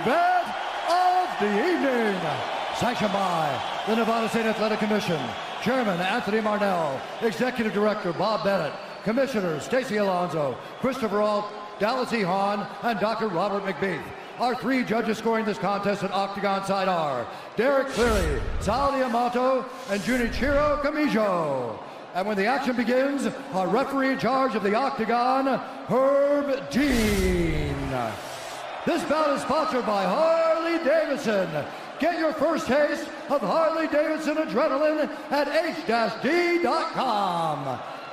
event of the evening. Sanctioned by the Nevada State Athletic Commission, Chairman Anthony Marnell, Executive Director Bob Bennett, Commissioners Stacy Alonso, Christopher Alt, Dallas E. Hahn, and Dr. Robert McBeath. Our three judges scoring this contest at Octagon side are Derek Cleary, Sal Diamato, and Junichiro Kamijo. And when the action begins, our referee in charge of the Octagon, Herb Dean. This bout is sponsored by Harley Davidson. Get your first taste of Harley Davidson adrenaline at h-d.com.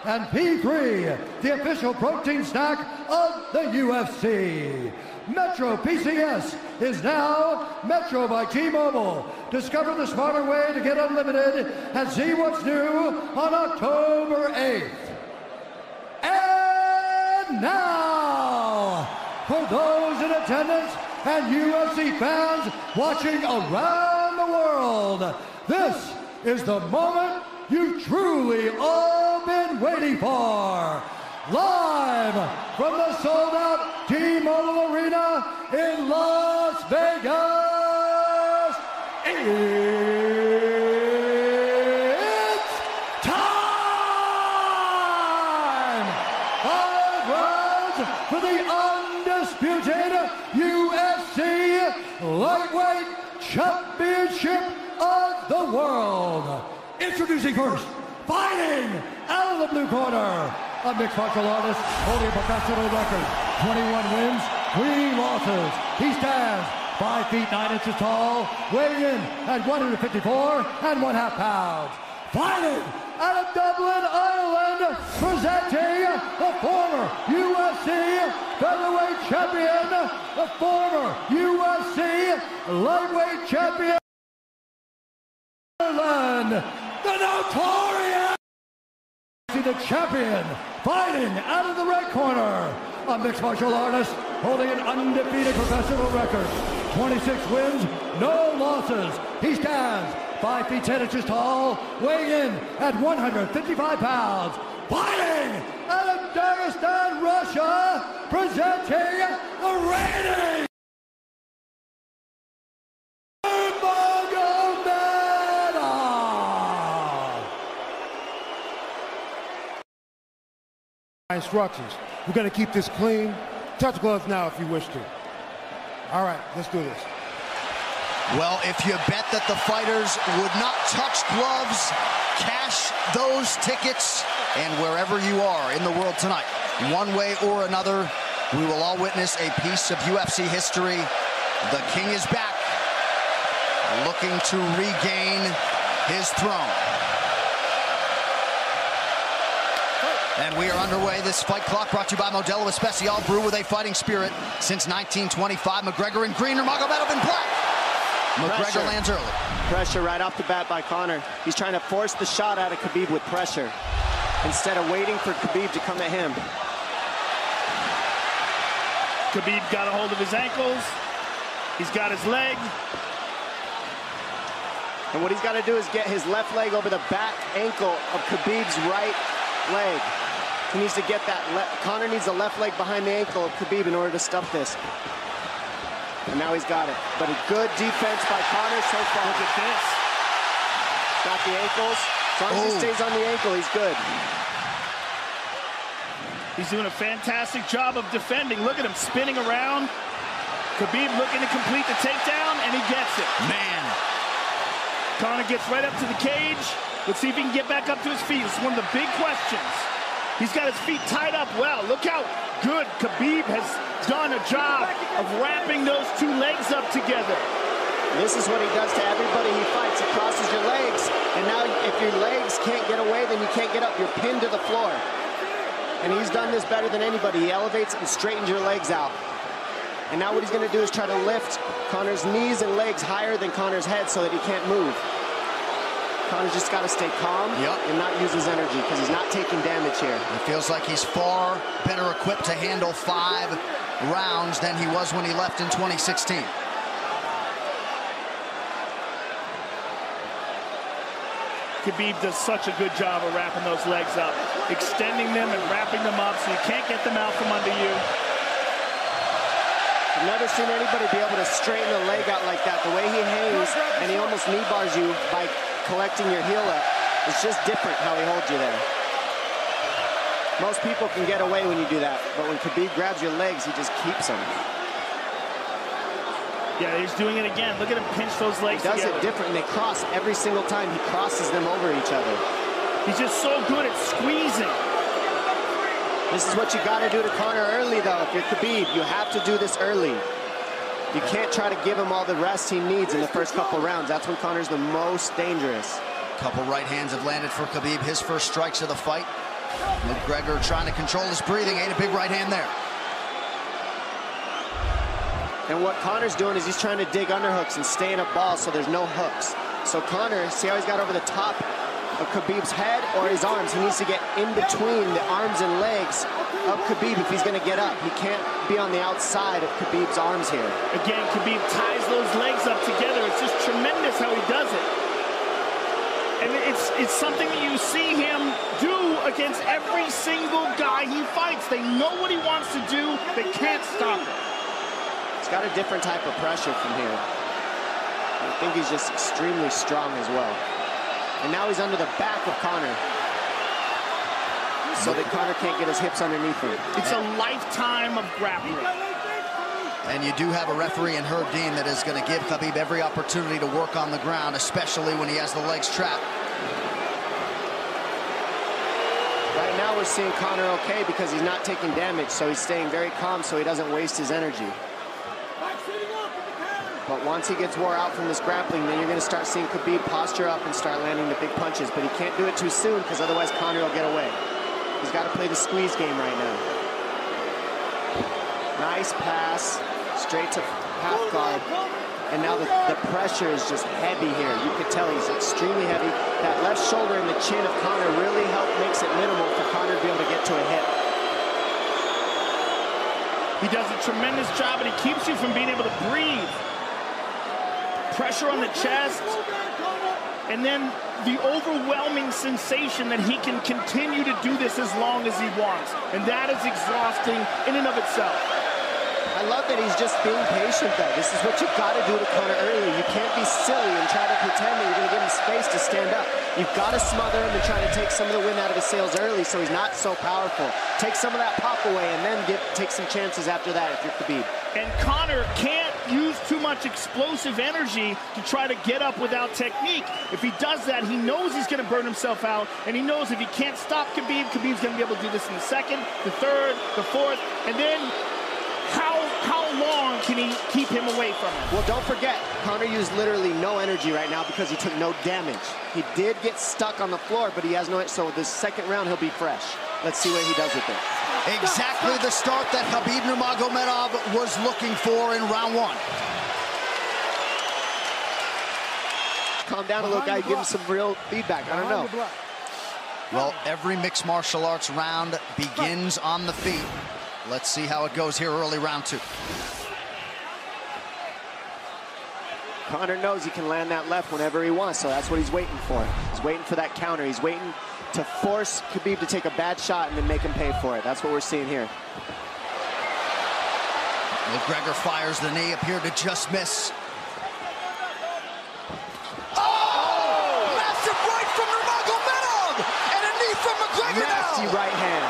And P3, the official protein snack of the UFC. Metro PCS is now Metro by T-Mobile. Discover the smarter way to get unlimited and see what's new on October 8th. And now, for those in attendance and UFC fans watching around the world, this is the moment you've truly all been waiting for. Live from the sold-out T-Mobile Arena in Las Vegas, it's time! 5 rounds for the undisputed UFC Lightweight Championship of the World. Introducing first, fighting out of the blue corner, a mixed martial artist holding a professional record, 21 wins, 3 losses. He stands 5 feet 9 inches tall, weighing in at 154 1/2 pounds. Fighting out of Dublin, Ireland, presenting the former UFC featherweight champion, the former UFC lightweight champion, Ireland, the notorious, the champion, fighting out of the red corner, a mixed martial artist holding an undefeated professional record, 26 wins, no losses. He stands 5 feet 10 inches tall, weighing in at 155 pounds. Fighting out of Dagestan, Russia, presenting the reigning instructions. We're going to keep this clean. Touch gloves now if you wish to. All right, let's do this. Well, if you bet that the fighters would not touch gloves, cash those tickets, and wherever you are in the world tonight, one way or another, we will all witness a piece of UFC history. The King is back, looking to regain his throne. And we are underway. This fight clock brought to you by Modelo Especial, brew with a fighting spirit since 1925. McGregor in green, Nurmagomedov in black. McGregor lands early. Pressure right off the bat by Conor. He's trying to force the shot out of Khabib with pressure instead of waiting for Khabib to come at him. Khabib got a hold of his ankles. He's got his leg. And what he's got to do is get his left leg over the back ankle of Khabib's right leg. He needs to get that. Conor needs the left leg behind the ankle of Khabib in order to stop this. And now he's got it. But a good defense by Conor so far. Look at this. Got the ankles. As long as he stays on the ankle, he's good. He's doing a fantastic job of defending. Look at him spinning around. Khabib looking to complete the takedown, and he gets it. Man. Conor gets right up to the cage. Let's see if he can get back up to his feet. It's one of the big questions. He's got his feet tied up well. Look how good Khabib has done a job of wrapping those two legs up together. This is what he does to everybody he fights. He crosses your legs, and now if your legs can't get away, then you can't get up. You're pinned to the floor. And he's done this better than anybody. He elevates and straightens your legs out. And now what he's going to do is try to lift Conor's knees and legs higher than Conor's head so that he can't move. Conor's just got to stay calm and not use his energy because he's not taking damage here. It feels like he's far better equipped to handle 5 rounds than he was when he left in 2016. Khabib does such a good job of wrapping those legs up, extending them and wrapping them up so you can't get them out from under you. I've never seen anybody be able to straighten a leg out like that. The way he hangs, and he almost knee bars you by collecting your heel up. It's just different how he holds you there. Most people can get away when you do that, but when Khabib grabs your legs, he just keeps them. Yeah, he's doing it again. Look at him pinch those legs He does together. it different, and they cross every single time. He crosses them over each other. He's just so good at squeezing. This is what you got to do to Conor early, though. If you're Khabib, you have to do this early. You can't try to give him all the rest he needs in the first couple rounds. That's when Conor's the most dangerous. Couple right hands have landed for Khabib. His first strikes of the fight. McGregor trying to control his breathing. Ate a big right hand there. And what Conor's doing is he's trying to dig underhooks and stay in a ball so there's no hooks. So Conor, see how he's got over the top of Khabib's head or his arms? He needs to get in between the arms and legs of Khabib if he's going to get up. He can't be on the outside of Khabib's arms here. Again, Khabib ties those legs up together. It's just tremendous how he does it. And it's something that you see him do against every single guy he fights. They know what he wants to do. They can't stop it. He's got a different type of pressure from here. I think he's just extremely strong as well. And now he's under the back of Conor, so that Conor can't get his hips underneath him. It's a lifetime of grappling. And you do have a referee in Herb Dean that is going to give Khabib every opportunity to work on the ground, especially when he has the legs trapped. Right now we're seeing Conor okay because he's not taking damage, so he's staying very calm so he doesn't waste his energy. But once he gets wore out from this grappling, then you're going to start seeing Khabib posture up and start landing the big punches. But he can't do it too soon because otherwise Conor will get away. He's got to play the squeeze game right now. Nice pass, straight to half guard. And now the pressure is just heavy here. You could tell he's extremely heavy. That left shoulder and the chin of Conor really makes it minimal for Conor to be able to get to a hip. He does a tremendous job, and he keeps you from being able to breathe. Pressure on the chest, and then the overwhelming sensation that he can continue to do this as long as he wants. And that is exhausting in and of itself. I love that he's just being patient, though. This is what you've got to do to Conor early. You can't be silly and try to pretend that you're going to give him space to stand up. You've got to smother him and try to take some of the wind out of his sails early so he's not so powerful. Take some of that pop away and then take some chances after that if you're Khabib. And Conor can't use too much explosive energy to try to get up without technique. If he does that, he knows he's going to burn himself out, and he knows if he can't stop Khabib, Khabib's going to be able to do this in the second, the third, the fourth, and then how long can he keep him away from him? Well, don't forget, Conor used literally no energy right now because he took no damage. He did get stuck on the floor, but he has no, so this second round he'll be fresh. Let's see what he does with it. Exactly the start that Habib Nurmagomedov was looking for in round one. Calm down a little, guy. Give him some real feedback. I don't know. Well, every mixed martial arts round begins on the feet. Let's see how it goes here early round two. Conor knows he can land that left whenever he wants, so that's what he's waiting for. He's waiting for that counter. He's waiting to force Khabib to take a bad shot and then make him pay for it. That's what we're seeing here. McGregor fires the knee, appeared to just miss. Massive right from Nurmagomedov! And a knee from McGregor now! Nasty right hand.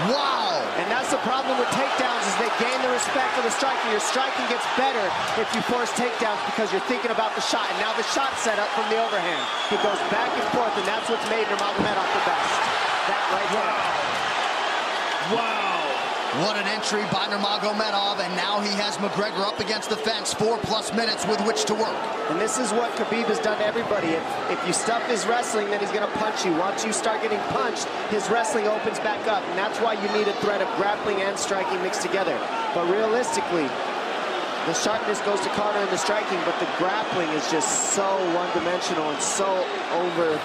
Wow! And that's the problem with takedowns is they gain the respect of the striker. Your striking gets better if you force takedowns because you're thinking about the shot. And now the shot set up from the overhand. He goes back and forth, and that's what's made Nurmagomedov the best. That right hand. Wow. What an entry by Nurmagomedov, and now he has McGregor up against the fence, 4+ minutes with which to work. And this is what Khabib has done to everybody. If you stuff his wrestling, then he's going to punch you. Once you start getting punched, his wrestling opens back up, and that's why you need a threat of grappling and striking mixed together. But realistically, the sharpness goes to Conor in the striking, but the grappling is just so one-dimensional and so over.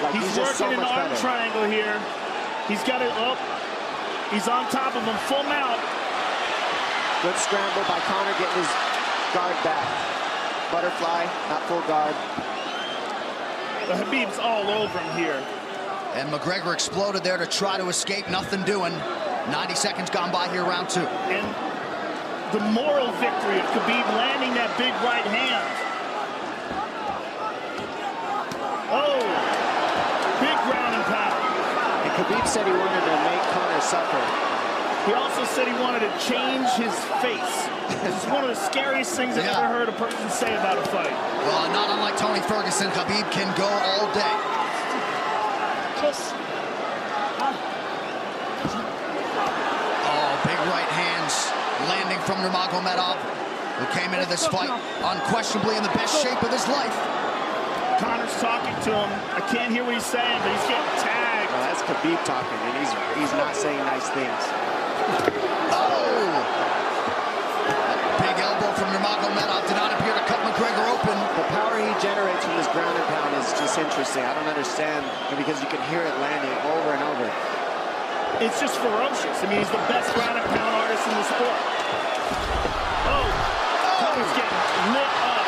Like He's just so working much an arm better. triangle here. He's got it up. He's on top of him, full mount. Good scramble by Conor, getting his guard back. Butterfly, not full guard. The Habib's all over him here. And McGregor exploded there to try to escape, nothing doing. 90 seconds gone by here, round two. And the moral victory of Khabib landing that big right hand. Oh, big ground and pound. And Khabib said he wanted to make Conor suffer. He also said he wanted to change his face. This is one of the scariest things I've ever heard a person say about a fight. Well, not unlike Tony Ferguson, Khabib can go all day. Oh, big right hands landing from Nurmagomedov, who came into this fight unquestionably in the best shape of his life. Conor's talking to him. I can't hear what he's saying, but he's getting tagged. Well, that's Khabib talking, and he's not saying nice things. Oh! Big elbow from Nurmagomedov did not appear to cut McGregor open. The power he generates from this ground and pound is just interesting. I don't understand, because you can hear it landing over and over. It's just ferocious. I mean, he's the best ground and pound artist in the sport. Oh! Conor's getting lit up.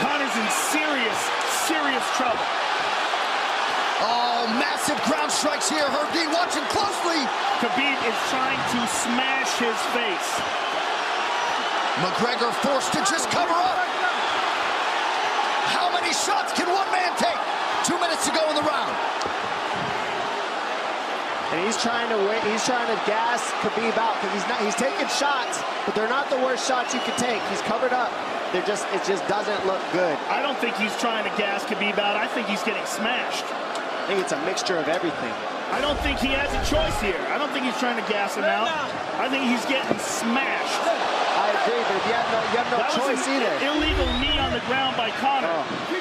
Conor's in serious trouble. Oh, massive ground strikes here. Herb Dean watching closely. Khabib is trying to smash his face. McGregor forced to just cover up. How many shots can one man take? 2 minutes to go in the round. And he's trying to gas Khabib out, because he's taking shots, but they're not the worst shots you could take. He's covered up. It just doesn't look good. I don't think he's trying to gas Khabib out. I think he's getting smashed. I think it's a mixture of everything. I don't think he has a choice here. I don't think he's trying to gas him out. I think he's getting smashed. I agree, but you have no choice either. Illegal knee on the ground by Conor.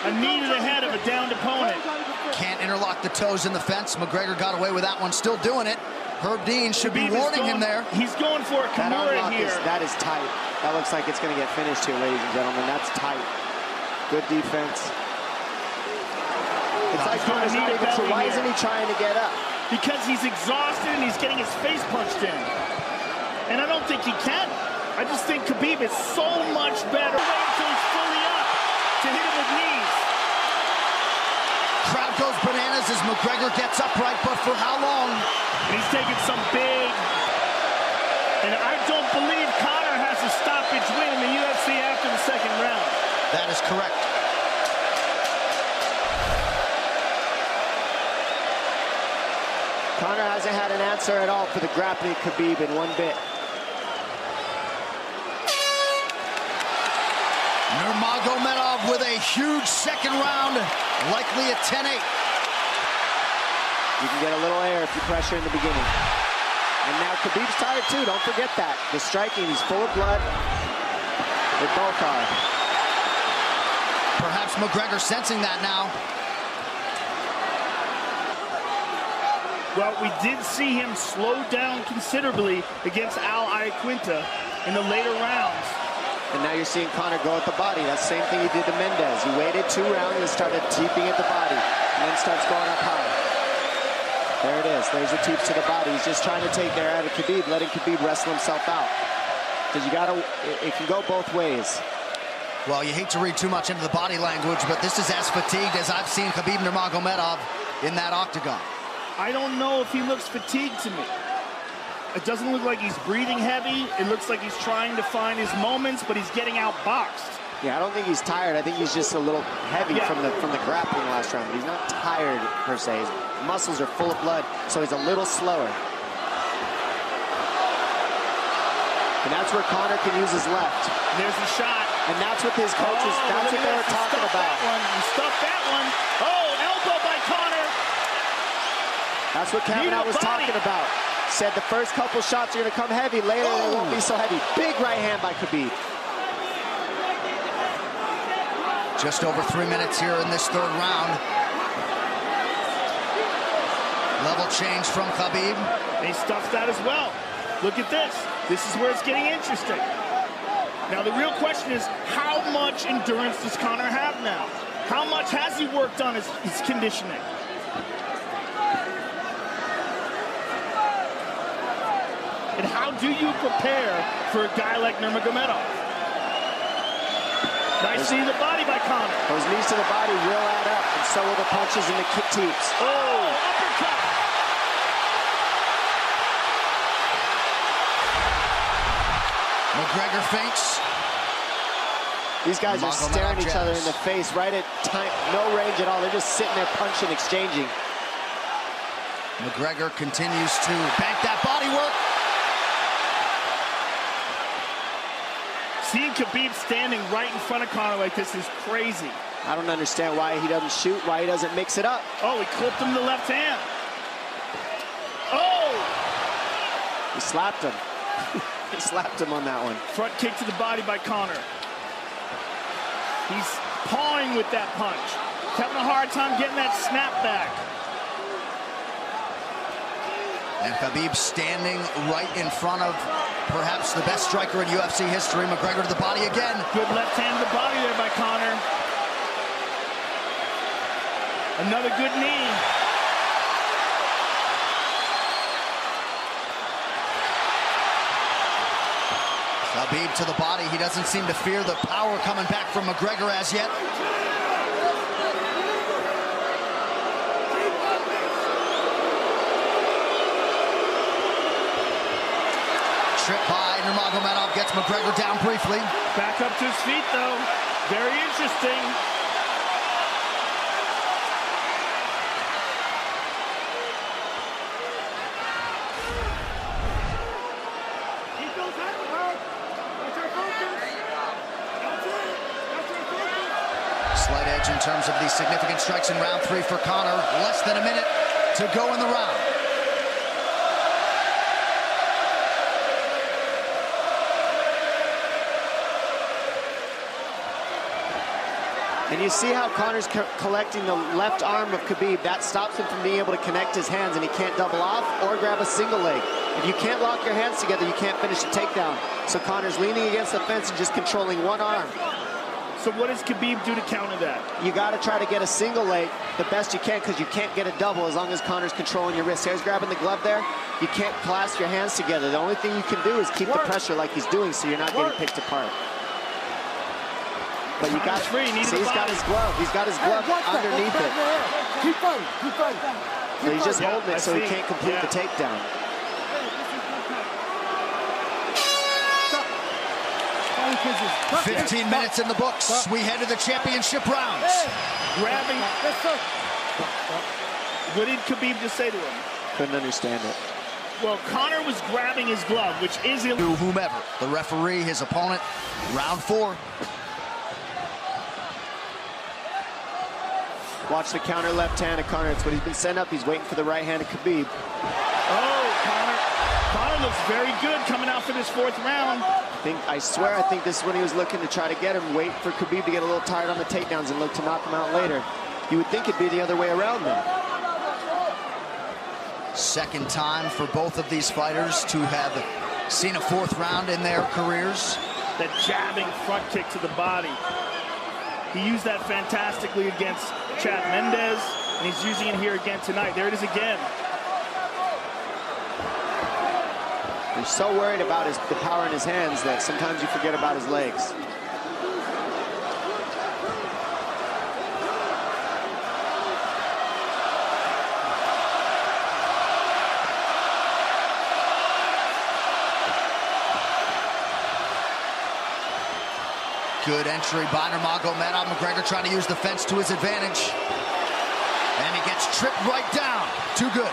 A knee to the head of a downed opponent. Can't interlock the toes in the fence. McGregor got away with that one, still doing it. Herb Dean should be warning him there. He's going for a Kimura here. That is tight. That looks like it's going to get finished here, ladies and gentlemen. That's tight. Good defense. It's like Conor's not even sure. Why isn't he trying to get up? Because he's exhausted and he's getting his face punched in. And I don't think he can. I just think Khabib is so much better. Wait until he's fully up to hit him with knees. Crowd goes bananas as McGregor gets upright, but for how long? And he's taking some big... And I don't believe Conor has a stoppage win in the UFC after the second round. That is correct. Conor hasn't had an answer at all for the grappling Khabib in one bit. Nurmagomedov with a huge second round, likely a 10-8. You can get a little air if you pressure in the beginning. And now Khabib's tired too, don't forget that. The striking, he's full of blood. They both are. Perhaps McGregor sensing that now. Well, we did see him slow down considerably against Al Iaquinta in the later rounds. And now you're seeing Conor go at the body. That's the same thing he did to Mendez. He waited 2 rounds and started teeping at the body, and then starts going up high. There it is. There's the teeps to the body. He's just trying to take air out of Khabib, letting Khabib wrestle himself out. Because it can go both ways. Well, you hate to read too much into the body language, but this is as fatigued as I've seen Khabib Nurmagomedov in that octagon. I don't know if he looks fatigued to me. It doesn't look like he's breathing heavy. It looks like he's trying to find his moments, but he's getting outboxed. Yeah, I don't think he's tired. I think he's just a little heavy from the grappling last round. He's not tired per se. His muscles are full of blood, so he's a little slower. And that's where Conor can use his left. There's the shot. And that's what his coaches, that's what they were talking about. He stuffed that one. Oh, elbow by Conor. That's what Kavanaugh was talking about. Said the first couple shots are going to come heavy. Later, they won't be so heavy. Big right hand by Khabib. Just over 3 minutes here in this third round. Level change from Khabib. He stuffs that as well. Look at this. This is where it's getting interesting. Now, the real question is, how much endurance does Conor have now? How much has he worked on his conditioning? And how do you prepare for a guy like Nurmagomedov? Nice knee to the body by Conor. Those knees to the body will add up, and so will the punches and the kick teeps. Oh, uppercut. McGregor feints. These guys are staring each other in the face right at time, no range at all. They're just sitting there punching, exchanging. McGregor continues to bank that body work. Seeing Khabib standing right in front of Conor like this is crazy. I don't understand why he doesn't shoot, why he doesn't mix it up. Oh, he clipped him the left hand. Oh! He slapped him. He slapped him on that one. Front kick to the body by Conor. He's pawing with that punch. He's having a hard time getting that snap back. And Khabib standing right in front of perhaps the best striker in UFC history. McGregor to the body again. Good left hand to the body there by Conor. Another good knee. Khabib to the body. He doesn't seem to fear the power coming back from McGregor as yet. Trip by Nurmagomedov gets McGregor down briefly. Back up to his feet, though. Very interesting. Slight edge in terms of the significant strikes in round 3 for Conor. Less than a minute to go in the round. And you see how Conor's collecting the left arm of Khabib. That stops him from being able to connect his hands, and he can't double off or grab a single leg. If you can't lock your hands together, you can't finish the takedown. So Conor's leaning against the fence and just controlling one arm. So what does Khabib do to counter that? You got to try to get a single leg the best you can, because you can't get a double as long as Conor's controlling your wrist. Here's grabbing the glove there. You can't clasp your hands together. The only thing you can do is keep the pressure like he's doing, so you're not getting picked apart. But you got free. See, he's got his glove. He's got his glove underneath it. Keep fighting. Keep fighting. So he's just holding it so he can't complete the takedown. Stop. 15 minutes in the books. We head to the championship rounds. Grabbing. What did Khabib just say to him? Couldn't understand it. Well, Conor was grabbing his glove, which is illegal. To whomever, the referee, his opponent, round 4. Watch the counter left hand of Conor. It's what he's been setting up. He's waiting for the right hand of Khabib. Oh, Conor looks very good coming out for this 4th round. I swear, I think this is when he was looking to try to get him, wait for Khabib to get a little tired on the takedowns and look to knock him out later. You would think it'd be the other way around then. Second time for both of these fighters to have seen a 4th round in their careers. That jabbing front kick to the body. He used that fantastically against Chad Mendes, and he's using it here again tonight. There it is again. He's so worried about the power in his hands that sometimes you forget about his legs. Good entry by Nurmagomedov. McGregor trying to use the fence to his advantage. And he gets tripped right down. Too good.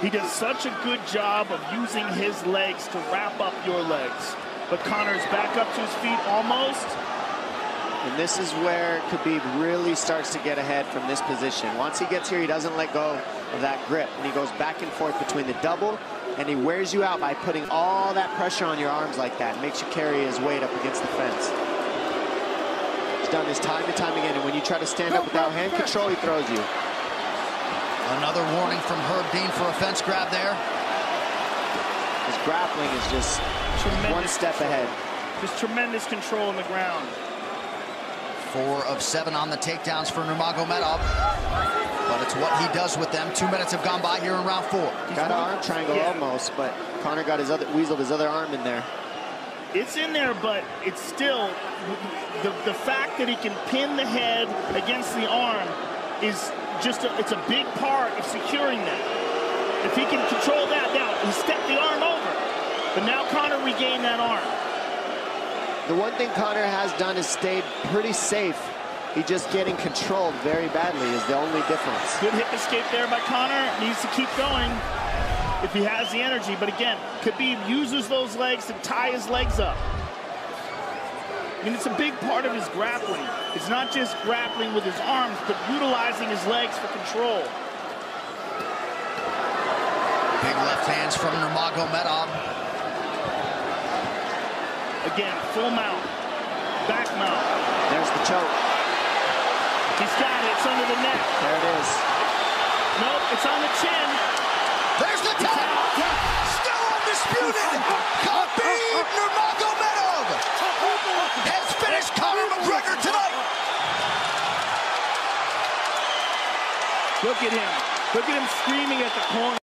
He does such a good job of using his legs to wrap up your legs. But Conor's back up to his feet almost. And this is where Khabib really starts to get ahead from this position. Once he gets here, he doesn't let go of that grip. And he goes back and forth between the double, and he wears you out by putting all that pressure on your arms like that. It makes you carry his weight up against the fence. He's done this time and time again. And when you try to stand up without hand control, he throws you. Another warning from Herb Dean for a fence grab there. His grappling is just one step ahead. Just tremendous control on the ground. 4 of 7 on the takedowns for Nurmagomedov. But it's what he does with them. 2 minutes have gone by here in round 4. Got an arm triangle almost, but Conor got weaseled his other arm in there. It's in there, but it's still the fact that he can pin the head against the arm is just it's a big part of securing that. If he can control that, now he stepped the arm over. But now Conor regained that arm. The one thing Conor has done is stayed pretty safe. He's just getting controlled very badly is the only difference. Good hip escape there by Conor. Needs to keep going if he has the energy. But again, Khabib uses those legs to tie his legs up. I mean, it's a big part of his grappling. It's not just grappling with his arms, but utilizing his legs for control. Big left hands from Nurmagomedov. Again, full mount, back mount. There's the choke. He's got it. It's under the neck. There it is. Nope, it's on the chin. There's the tap. Still undisputed. Khabib Nurmagomedov has finished Conor McGregor tonight. Look at him. Look at him screaming at the corner.